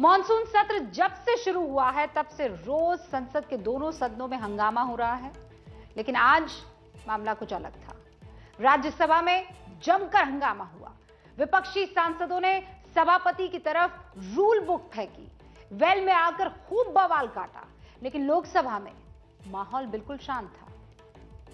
Monsoon सत्र जब से शुरू हुआ है तब से रोज संसद के दोनों सदनों में हंगामा हो रहा है, लेकिन आज मामला कुछ अलग था। राज्यसभा में जमकर हंगामा हुआ। विपक्षी सांसदों ने सभापति की तरफ रूल बुक फेंकी, वेल में आकर खूब बवाल काटा, लेकिन लोकसभा में माहौल बिल्कुल शांत था।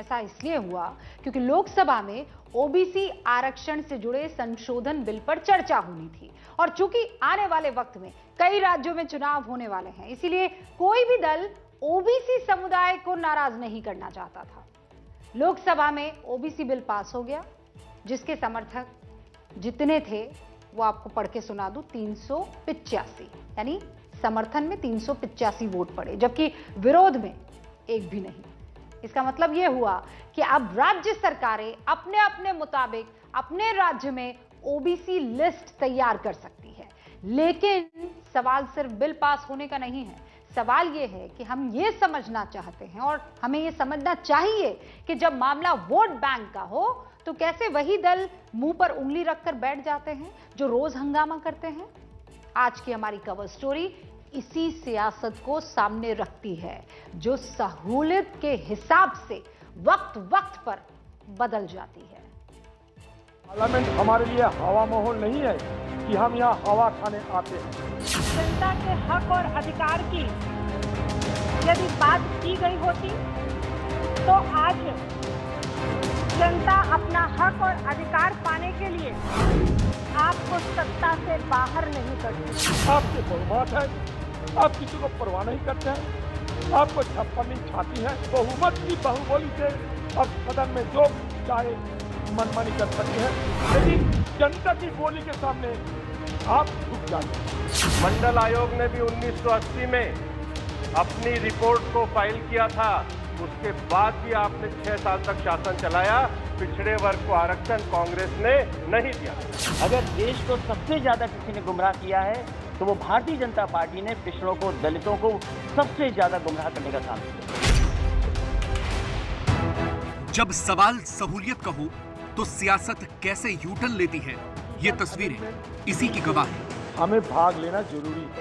ऐसा इसलिए हुआ क्योंकि लोकसभा में ओबीसी आरक्षण से जुड़े संशोधन बिल पर चर्चा होनी थी, और चूंकि आने वाले वक्त में कई राज्यों में चुनाव होने वाले हैं, इसीलिए कोई भी दल ओबीसी समुदाय को नाराज नहीं करना चाहता था। लोकसभा में ओबीसी बिल पास हो गया, जिसके समर्थक जितने थे वो आपको पढ़ के सुना दूं, 385, यानी समर्थन में 385 वोट पड़े, जबकि विरोध में एक भी नहीं। इसका मतलब यह हुआ कि अब राज्य सरकारें अपने अपने मुताबिक अपने राज्य में ओबीसी लिस्ट तैयार कर सकती है। लेकिन सवाल सिर्फ बिल पास होने का नहीं है, सवाल यह है कि हम ये समझना चाहते हैं और हमें यह समझना चाहिए कि जब मामला वोट बैंक का हो तो कैसे वही दल मुंह पर उंगली रखकर बैठ जाते हैं जो रोज हंगामा करते हैं। आज की हमारी कवर स्टोरी इसी सियासत को सामने रखती है, जो सहूलियत के हिसाब से वक्त वक्त पर बदल जाती है। पार्लियामेंट हमारे लिए हवा महल नहीं है कि हम यहाँ हवा खाने आते हैं। जनता के हक और अधिकार की यदि बात की गई होती तो आज जनता अपना हक और अधिकार पाने के लिए आपको सत्ता से बाहर नहीं करती। आपके बहुमत है, आप किसी को परवाह नहीं करते हैं, आपको छप्पन छाती है। बहुमत की बाहुबली से अब सदन में जो चाहे मनमानी कर सकते हैं, लेकिन जनता की बोली के सामने आप झुक जाते। मंडल आयोग ने भी 1980 में अपनी रिपोर्ट को फाइल किया था, उसके बाद भी आपने 6 साल तक शासन चलाया। पिछड़े वर्ग को आरक्षण कांग्रेस ने नहीं दिया। अगर देश को सबसे ज्यादा किसी ने गुमराह किया है तो वो भारतीय जनता पार्टी ने पिछड़ों को, दलितों को सबसे ज्यादा गुमराह करने का काम किया। जब सवाल सहूलियत का हो तो सियासत कैसे यूटर्न लेती है, ये तस्वीरें इसी की गवाह है। हमें भाग लेना जरूरी है।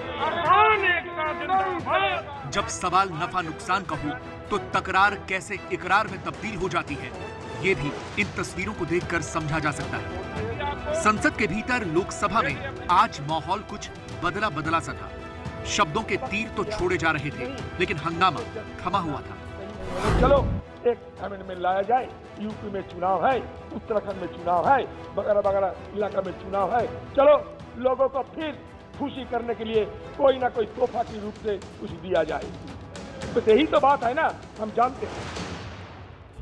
जब सवाल नफा नुकसान का हो तो तकरार कैसे इकरार में तब्दील हो जाती है, ये भी इन तस्वीरों को देखकर समझा जा सकता है। संसद के भीतर लोकसभा में आज माहौल कुछ बदला बदला सा था। शब्दों के तीर तो छोड़े जा रहे थे, लेकिन हंगामा थमा हुआ था। चलो एक अमेंडमेंट लाया जाए, यूपी में चुनाव है, उत्तराखंड में चुनाव है, वगैरह वगैरह इलाका में चुनाव है, चलो लोगों को फिर खुशी करने के लिए कोई ना कोई तोहफा के रूप से कुछ दिया जाए। तो यही तो बात है ना, हम जानते हैं।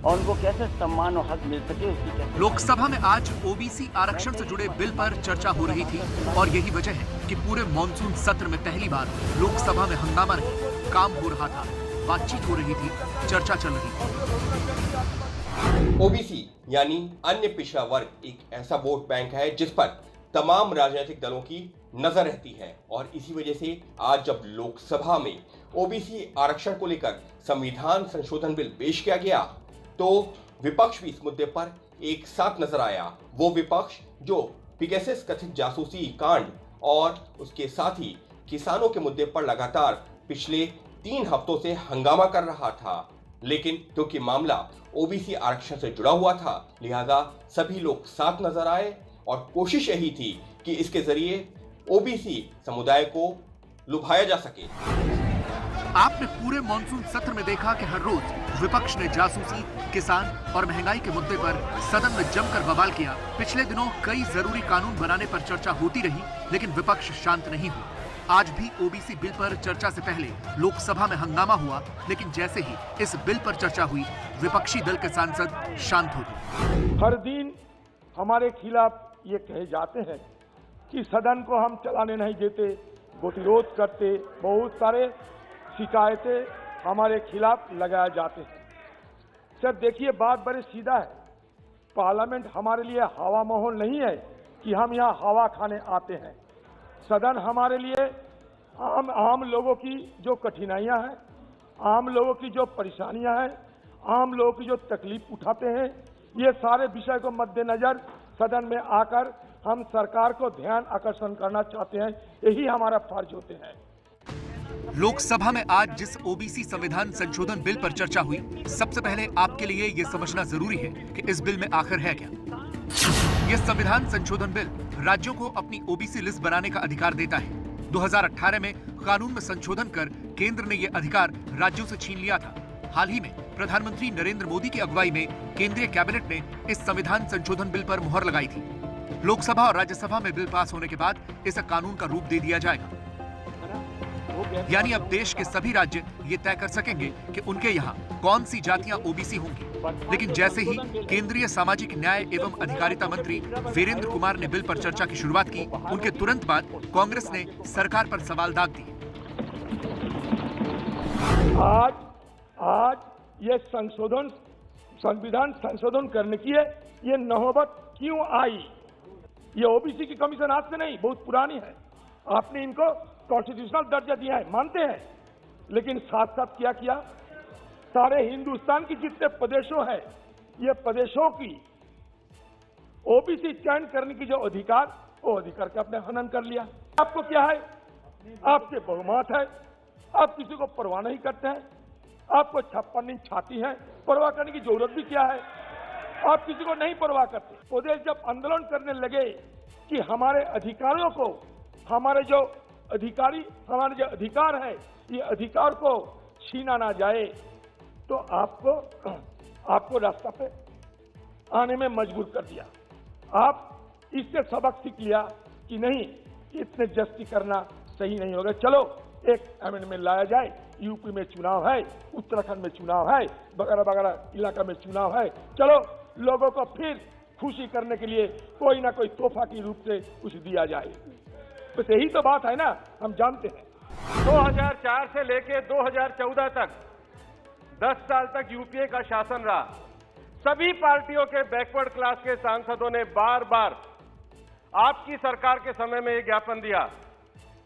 और उनको कैसे सम्मान और हक मिल सके उसकी कैसे। लोकसभा में आज ओबीसी आरक्षण से जुड़े बिल पर चर्चा हो रही थी, और यही वजह है कि पूरे मॉनसून सत्र में पहली बार लोकसभा में हंगामा नहीं, काम हो रहा था, बातचीत हो रही थी, चर्चा चल रही थी। ओबीसी यानी अन्य पिछड़ा वर्ग एक ऐसा वोट बैंक है जिस पर तमाम राजनीतिक दलों की नजर रहती है, और इसी वजह से आज जब लोकसभा में ओबीसी आरक्षण को लेकर संविधान संशोधन बिल पेश किया गया तो विपक्ष भी इस मुद्दे पर एक साथ नजर आया। वो विपक्ष जो पिगासस कथित जासूसी कांड और उसके साथ ही किसानों के मुद्दे पर लगातार पिछले 3 हफ्तों से हंगामा कर रहा था, लेकिन क्योंकि मामला ओबीसी आरक्षण से जुड़ा हुआ था, लिहाजा सभी लोग साथ नजर आए और कोशिश यही थी कि इसके जरिए ओबीसी समुदाय को लुभाया जा सके। आपने पूरे मॉनसून सत्र में देखा कि हर रोज विपक्ष ने जासूसी, किसान और महंगाई के मुद्दे पर सदन में जमकर बवाल किया। पिछले दिनों कई जरूरी कानून बनाने पर चर्चा होती रही, लेकिन विपक्ष शांत नहीं हुआ। आज भी ओबीसी बिल पर चर्चा से पहले लोकसभा में हंगामा हुआ, लेकिन जैसे ही इस बिल पर चर्चा हुई, विपक्षी दल के सांसद शांत हो गए। हर दिन हमारे खिलाफ ये कहे जाते हैं कि सदन को हम चलाने नहीं देते, गतिरोध करते, बहुत सारे शिकायतें हमारे खिलाफ लगाए जाते हैं। सर देखिए, बात बड़ी सीधा है। पार्लियामेंट हमारे लिए हवा महल नहीं है कि हम यहाँ हवा खाने आते हैं। सदन हमारे लिए आम लोगों की जो कठिनाइयां हैं, आम लोगों की जो परेशानियां हैं, आम लोगों की जो तकलीफ उठाते हैं, ये सारे विषय को मद्देनजर सदन में आकर हम सरकार को ध्यान आकर्षण करना चाहते हैं, यही हमारा फर्ज होते हैं। लोकसभा में आज जिस ओबीसी संविधान संशोधन बिल पर चर्चा हुई, सबसे पहले आपके लिए ये समझना जरूरी है कि इस बिल में आखिर है क्या। यह संविधान संशोधन बिल राज्यों को अपनी ओबीसी लिस्ट बनाने का अधिकार देता है। 2018 में कानून में संशोधन कर केंद्र ने यह अधिकार राज्यों से छीन लिया था। हाल ही में प्रधानमंत्री नरेंद्र मोदी की अगुवाई में केंद्रीय कैबिनेट ने इस संविधान संशोधन बिल पर मुहर लगाई थी। लोकसभा और राज्यसभा में बिल पास होने के बाद इसे कानून का रूप दे दिया जाएगा। यानी अब देश के सभी राज्य ये तय कर सकेंगे कि उनके यहाँ कौन सी जातियां ओबीसी होंगी। लेकिन जैसे ही केंद्रीय सामाजिक न्याय एवं अधिकारिता मंत्री वीरेंद्र कुमार ने बिल पर चर्चा की शुरुआत की, उनके तुरंत बाद कांग्रेस ने सरकार पर सवाल दाग दिए। आज ये संविधान संशोधन करने की है, ये नौबत क्यों आई? ये ओबीसी की कमीशन आज से नहीं, बहुत पुरानी है। आपने इनको कॉन्स्टिट्यूशनल दर्जा दिया है, मानते हैं, लेकिन साथ साथ क्या किया? सारे हिंदुस्तान की जितने प्रदेशों हैं, ये प्रदेशों की ओबीसी चयन करने की जो अधिकार, वो अधिकार का आपने हनन कर लिया। आपको क्या है? आपके बहुमत है, आप किसी को परवाह नहीं करते हैं, आपको 56 इंच छाती है, परवाह करने की जरूरत भी क्या है? आप किसी को नहीं परवाह करते। प्रदेश जब आंदोलन करने लगे कि हमारे अधिकारियों को, हमारे जो अधिकार है, ये अधिकार को छीना ना जाए, तो आपको रास्ता पे आने में मजबूर कर दिया। आप इससे सबक सीख लिया कि नहीं, इतने जस्ती करना सही नहीं होगा, चलो एक अमेंडमेंट लाया जाए। यूपी में चुनाव है, उत्तराखंड में चुनाव है, वगैरह वगैरह इलाका में चुनाव है, चलो लोगों को फिर खुशी करने के लिए कोई ना कोई तोहफा के रूप से कुछ दिया जाए। बस यही तो बात है ना, हम जानते हैं। 2004 से लेके 2014 तक 10 साल तक यूपीए का शासन रहा। सभी पार्टियों के बैकवर्ड क्लास के सांसदों ने बार बार आपकी सरकार के समय में यह ज्ञापन दिया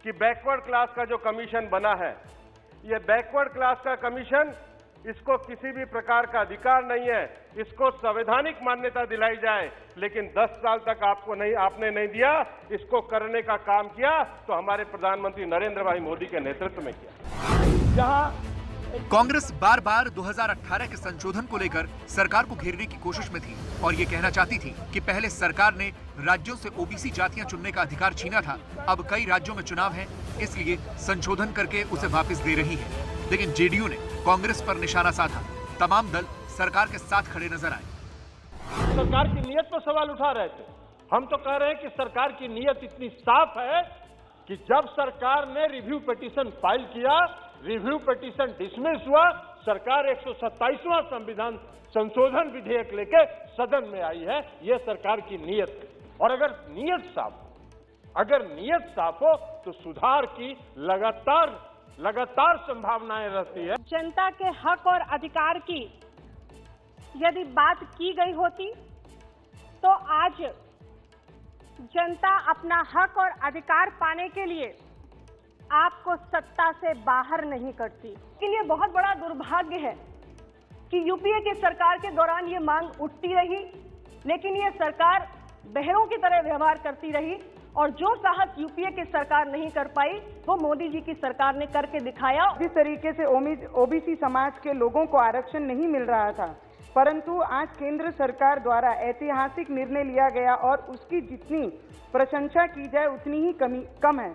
कि बैकवर्ड क्लास का जो कमीशन बना है, यह बैकवर्ड क्लास का कमीशन, इसको किसी भी प्रकार का अधिकार नहीं है, इसको संवैधानिक मान्यता दिलाई जाए। लेकिन 10 साल तक आपने नहीं दिया। इसको करने का काम किया तो हमारे प्रधानमंत्री नरेंद्र भाई मोदी के नेतृत्व में किया। जहां कांग्रेस बार बार 2018 के संशोधन को लेकर सरकार को घेरने की कोशिश में थी और ये कहना चाहती थी कि पहले सरकार ने राज्यों से ओबीसी जातियां चुनने का अधिकार छीना था, अब कई राज्यों में चुनाव है, इसलिए संशोधन करके उसे वापस दे रही है। लेकिन जेडीयू ने कांग्रेस पर निशाना साधा। तमाम दल सरकार के साथ खड़े नजर आए। सरकार की नीयत पर सवाल उठा रहे थे। हम तो कह रहे हैं कि सरकार की नीयत इतनी साफ है कि जब सरकार ने रिव्यू पिटीशन फाइल किया, रिव्यू पिटीशन डिसमिस हुआ, सरकार 127वां संविधान संशोधन विधेयक लेके सदन में आई है। यह सरकार की नीयत है। और अगर नीयत साफ हो तो सुधार की लगातार संभावनाएं रहती है। जनता के हक और अधिकार की यदि बात की गई होती तो आज जनता अपना हक और अधिकार पाने के लिए आपको सत्ता से बाहर नहीं करती। इसके लिए बहुत बड़ा दुर्भाग्य है कि यूपीए की सरकार के दौरान ये मांग उठती रही, लेकिन ये सरकार बहरों की तरह व्यवहार करती रही और जो साहस यूपीए की सरकार नहीं कर पाई वो मोदी जी की सरकार ने करके दिखाया। जिस तरीके से ओबीसी समाज के लोगों को आरक्षण नहीं मिल रहा था, परंतु आज केंद्र सरकार द्वारा ऐतिहासिक निर्णय लिया गया और उसकी जितनी प्रशंसा की जाए उतनी ही कम है।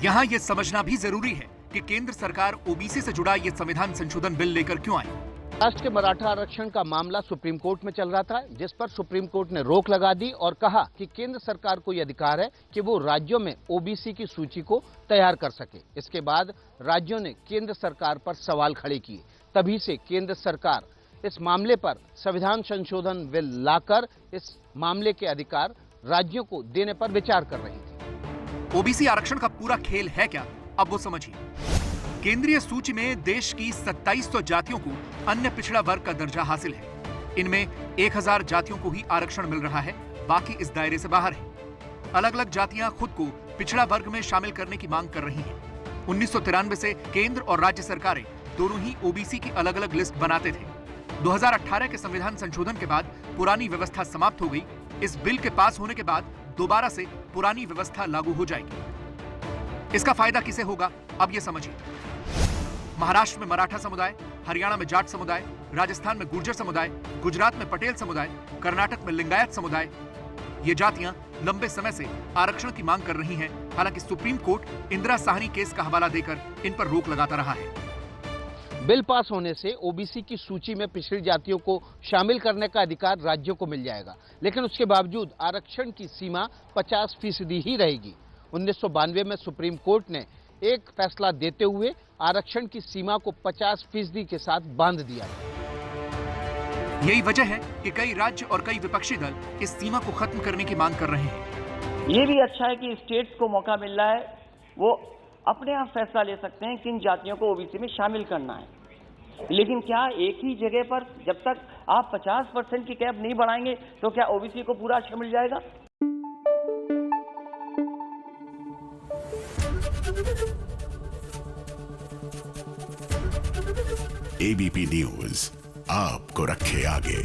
यहाँ ये समझना भी जरूरी है कि केंद्र सरकार ओबीसी से जुड़ा ये संविधान संशोधन बिल लेकर क्यों आई। राष्ट्रीय मराठा आरक्षण का मामला सुप्रीम कोर्ट में चल रहा था, जिस पर सुप्रीम कोर्ट ने रोक लगा दी और कहा कि केंद्र सरकार को यह अधिकार है कि वो राज्यों में ओबीसी की सूची को तैयार कर सके। इसके बाद राज्यों ने केंद्र सरकार पर सवाल खड़े किए। तभी से केंद्र सरकार इस मामले पर संविधान संशोधन बिल लाकर इस मामले के अधिकार राज्यों को देने पर विचार कर रही थी। ओबीसी आरक्षण का पूरा खेल है क्या, अब वो समझिए। केंद्रीय सूची में देश की 2700 जातियों को अन्य पिछड़ा वर्ग का दर्जा हासिल है। इनमें 1000 जातियों को ही आरक्षण मिल रहा है, बाकी इस दायरे से बाहर है। अलग अलग जातियां खुद को पिछड़ा वर्ग में शामिल करने की मांग कर रही हैं। 1993 से केंद्र और राज्य सरकारें दोनों ही ओबीसी की अलग अलग लिस्ट बनाते थे। 2018 के संविधान संशोधन के बाद पुरानी व्यवस्था समाप्त हो गई इस बिल के पास होने के बाद दोबारा से पुरानी व्यवस्था लागू हो जाएगी। इसका फायदा किसे होगा, अब ये समझिए। महाराष्ट्र में मराठा समुदाय, हरियाणा में जाट समुदाय, राजस्थान में गुर्जर समुदाय, गुजरात में पटेल समुदाय, कर्नाटक में लिंगायत समुदाय, ये जातियां लंबे समय से आरक्षण की मांग कर रही हैं। हालांकि supreme court Indira Sahni case का हवाला देकर इन पर रोक लगाता रहा है। बिल पास होने से ओबीसी की सूची में पिछड़ी जातियों को शामिल करने का अधिकार राज्यों को मिल जाएगा, लेकिन उसके बावजूद आरक्षण की सीमा 50% ही रहेगी। 1992 में सुप्रीम कोर्ट ने एक फैसला देते हुए आरक्षण की सीमा को 50% के साथ बांध दिया। यही वजह है कि कई राज्य और कई विपक्षी दल इस सीमा को खत्म करने की मांग कर रहे हैं। ये भी अच्छा है कि स्टेट्स को मौका मिल रहा है, वो अपने आप फैसला ले सकते हैं किन जातियों को ओबीसी में शामिल करना है। लेकिन क्या एक ही जगह पर जब तक आप 50% की कैप नहीं बढ़ाएंगे तो क्या ओबीसी को पूरा आरक्षण मिल जाएगा? एबीपी न्यूज आपको रखे आगे।